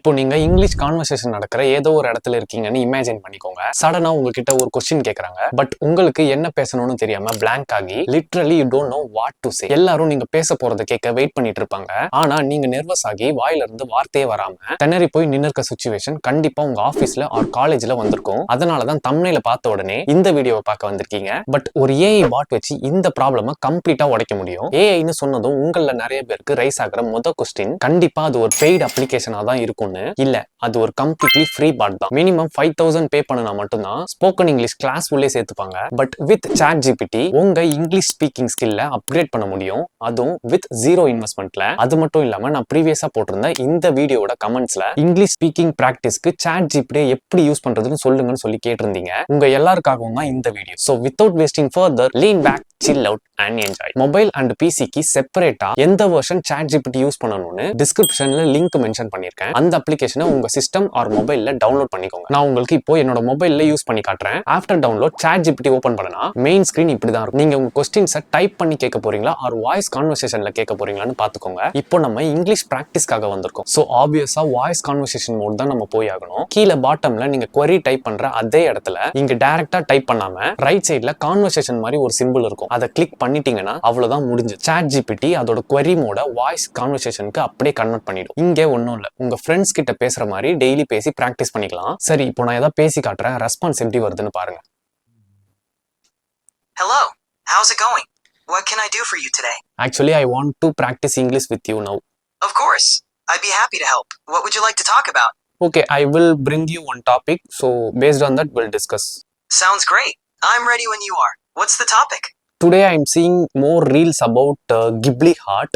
இப்போ நீங்க English conversation நடக்கிற ஏதோ ஒரு இடத்துல இருக்கீங்கன்னு இமேஜின் பண்ணிக்கோங்க. சடனா உங்ககிட்ட ஒரு கொஸ்டின் கேக்குறாங்க. பட் உங்களுக்கு என்ன பேசணும்னு தெரியாம பிளாங்க் ஆகி literally you don't know what to say. எல்லாரும் நீங்க பேச போறதை கேட்க வெயிட் பண்ணிட்டு இருப்பாங்க. ஆனா நீங்க நர்வஸ் ஆகி வாயில இருந்து வார்த்தையே வராம திணறி போய் நின்னு இருக்க சிச்சுவேஷன் கண்டிப்பா உங்க ஆபீஸ்ல ஆர் காலேஜ்ல வந்திருக்கும். அதனாலதான் தம்ப்நெயில பார்த்த உடனே இந்த வீடியோவை பார்க்க வந்திருக்கீங்க. பட் ஒரு ஏஐ பாட் வச்சு இந்த ப்ராப்ளம கம்ப்ளீட்டா உடைக்க முடியும். ஏஐன்னு சொன்னதும் உங்கள நிறைய பேருக்கு ரைஸ் ஆகிற மொத கொஸ்டின் கண்டிப்பா அது ஒரு பெய்ட் அப்ளிகேஷனா தான் இருக்கும்னு. இல்ல, அது ஒரு கம்ப்ளீட்லி ஃப்ரீ பாட் தான். மினிமம் 5000 பே பண்ணனா மட்டும்தான் ஸ்போக்கன் இங்கிலீஷ் கிளாஸ் உள்ளே சேர்த்துப்பாங்க. பட் வித் ChatGPT உங்க இங்கிலீஷ் ஸ்பீக்கிங் ஸ்கில்ல அப்கிரேட் பண்ண முடியும். அதுவும் வித் ஜீரோ இன்வெஸ்ட்மெண்ட்ல. அது மட்டும் இல்லாம நான் ப்ரீவியஸா போட்டிருந்த இந்த வீடியோட கமெண்ட்ஸ்ல இங்கிலீஷ் ஸ்பீக்கிங் பிராக்டிஸ்க்கு ChatGPT எப்படி யூஸ் பண்றதுன்னு சொல்லுங்கன்னு சொல்லி கேட்டிருந்தீங்க. உங்க எல்லாருக்காகவும் தான் இந்த video. So without wasting further, lean back, chill out and enjoy. Mobile and பிசிக்கு செப்பரேட்டா எந்த வெர்ஷன் ChatGPT யூஸ் பண்ணணும்னு டிஸ்கிரிப்ஷன்ல லிங்க் மென்ஷன் பண்ணிருக்கேன். அந்த அப்ளிகேஷனை உங்க சிஸ்டம் ஆர் மொபைல்ல டவுன்லோட் பண்ணிக்கோங்க. நான் உங்களுக்கு இப்போ என்னோட மொபைல்ல யூஸ் பண்ணி காட்டுறேன். ஆஃப்டர் டவுன்லோட் ChatGPT ஓபன் பண்ணனா மெயின் ஸ்கிரீன் இப்படிதான் இருக்கும். நீங்க உங்க கொஸ்டின்ஸை டைப் பண்ணி கேட்க போறீங்களா ஆர் வாய்ஸ் கான்வர்சேஷன்ல கேட்க போறீங்களான்னு பாத்துக்கோங்க. இப்போ நம்ம இங்கிலீஷ் பிராக்டிஸ்க்காக வந்திருக்கோம். சோ ஆப்வியஸா வாய்ஸ் கான்வர்சேஷன் மோட் தான் நம்ம போய் ஆகணும். கீழே பாட்டம்ல நீங்க query டைப் பண்ற அதே இடத்துல இங்க டைரக்டா டைப் பண்ணாம ரைட் சைடுல கான்வர்சேஷன் மாதிரி ஒரு சிம்பிள் இருக்கும். அதை கிளிக் பண்ணிட்டீங்கன்னா அவ்வளவுதான் முடிஞ்சு. ChatGPT அதோட query மோட வாய்ஸ் கான்வர்சேஷனுக்கு அப்படியே கன்வெர்ட் பண்ணிடும். இங்கே ஒன்றும் இல்லை, உங்க ஃப்ரெண்ட்ஸ் கிட்ட பேசுற மாதிரி டெய்லி பேசி பிராக்டிஸ் பண்ணிக்கலாம். சரி, இப்போ நான் ஏதாவது பேசி காட்டுறேன், ரெஸ்பான்ஸ் எப்படி வருதுன்னு பாருங்க. Hello, how's it going? What can I do for you today? Actually, I want to practice English with you now. Of course, I'd be happy to help. What would you like to talk about? Okay, I will bring you one topic, so based on that we'll discuss. Sounds great. I'm ready when you are. What's the topic? Today I'm seeing more reels about Ghibli Art.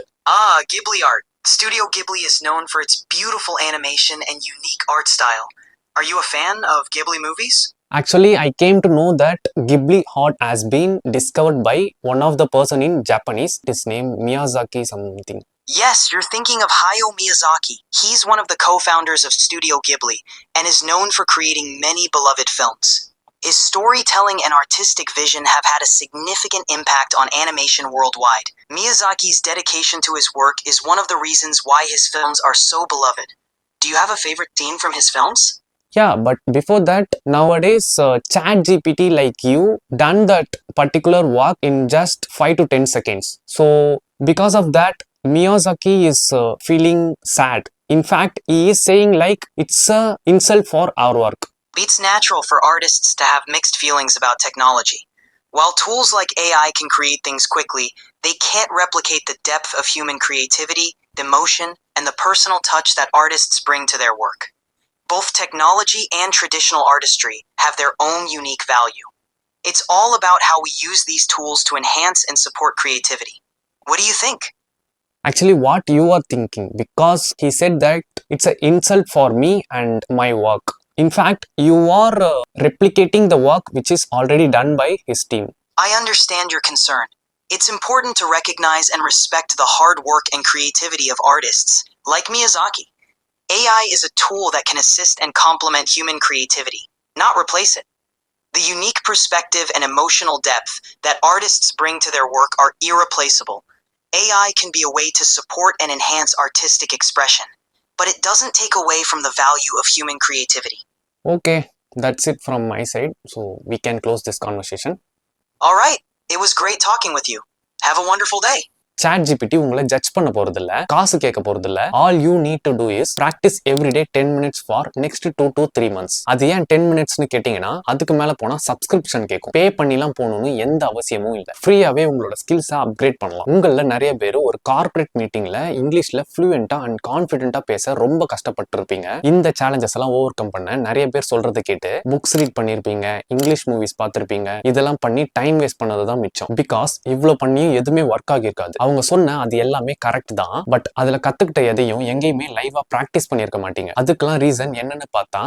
Ghibli Art. Studio Ghibli is known for its beautiful animation and unique art style. Are you a fan of Ghibli movies? Actually, I came to know that Ghibli Art has been discovered by one of the person in Japanese. His name Miyazaki something. Yes, you're thinking of Hayao Miyazaki. He's one of the co-founders of Studio Ghibli and is known for creating many beloved films. His storytelling and artistic vision have had a significant impact on animation worldwide. Miyazaki's dedication to his work is one of the reasons why his films are so beloved. Do you have a favorite scene from his films? Yeah, but before that, nowadays ChatGPT like you done that particular work in just 5 to 10 seconds. So because of that, Miyazaki is feeling sad. In fact, he is saying like it's a insult for our work. It's natural for artists to have mixed feelings about technology. While tools like AI can create things quickly, they can't replicate the depth of human creativity, emotion, and the personal touch that artists bring to their work. Both technology and traditional artistry have their own unique value. It's all about how we use these tools to enhance and support creativity. What do you think? Actually, what you are thinking, because he said that it's an insult for me and my work. In fact, you are replicating the work which is already done by his team. I understand your concern. It's important to recognize and respect the hard work and creativity of artists, like Miyazaki. AI is a tool that can assist and complement human creativity, not replace it. The unique perspective and emotional depth that artists bring to their work are irreplaceable. AI can be a way to support and enhance artistic expression, but it doesn't take away from the value of human creativity. Okay, that's it from my side. So we can close this conversation. All right, it was great talking with you. Have a wonderful day. ChatGPT உங்களை judge பண்ண போறது இல்ல, காசு கேட்க போறது இல்ல. All you need to do is practise every day 10 minutes for next 2 to 3 months. அது ஏன் 10 minutesனு கேட்டீங்கன்னா அதுக்கு மேல போனா சப்ஸ்கிரிப்ஷன் கேட்கும். பே பண்ணிலாம் போகணும்னு எந்த அவசியமும் இல்ல. ஃப்ரீயாவே உங்களோட ஸ்கில்ஸை அப்கிரேட் பண்ணலாம். உங்கள நிறைய பேர் ஒரு கார்ப்பரேட் மீட்டிங்ல இங்கிலீஷ்ல ஃப்ளூயண்டா அண்ட் கான்ஃபிடென்ட்டா பேச ரொம்ப கஷ்டப்பட்டு இருப்பீங்க. இந்த சேலஞ்சஸ் எல்லாம் ஓவர் கம் பண்ண நிறைய பேர் சொல்றதை கேட்டு புக்ஸ் ரீட் பண்ணிருப்பீங்க, இங்கிலீஷ் மூவிஸ் பார்த்திருப்பீங்க. இதெல்லாம் பண்ணி டைம் வேஸ்ட் பண்ணதுதான் மிச்சம். பிகாஸ் இவ்வளவு பண்ணியும் எதுவுமே ஒர்க் ஆகிருக்காது. அவங்க சொன்ன அது எல்லாமே கரெக்ட் தான், பட் அதுல கத்துக்கிட்ட எதையும் எங்கேயுமே லைவா பிராக்டிஸ் பண்ணிருக்க மாட்டீங்க. அதுக்கெல்லாம் ரீசன் என்னன்னு பார்த்தா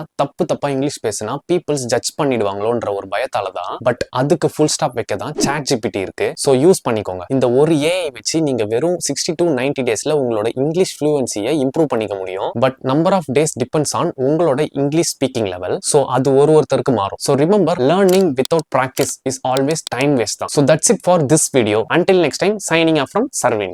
தப்பா இங்கிலீஷ் பேசினா பீப்புள்ஸ் ஜட்ஜ் பண்ணிடுவாங்களோன்ற ஒரு பயத்தால தான். பட் அதுக்கு ஃபுல் ஸ்டாப் வைக்க தான் ChatGPT இருக்கு. ஸோ யூஸ் பண்ணிக்கோங்க. இந்த ஒரு ஏஐ வச்சு நீங்க வெறும் 60 to 90 daysல உங்களோட இங்கிலீஷ் ஃப்ளூவன்சியை இம்ப்ரூவ் பண்ணிக்க முடியும். But number of days depends on உங்களோட இங்கிலீஷ் ஸ்பீக்கிங் லெவல். ஸோ அது ஒருத்தருக்கு மாறும். So remember, learning without practice is always time waste தான். So that's it for this video. Until next time, signing off from Sarvin.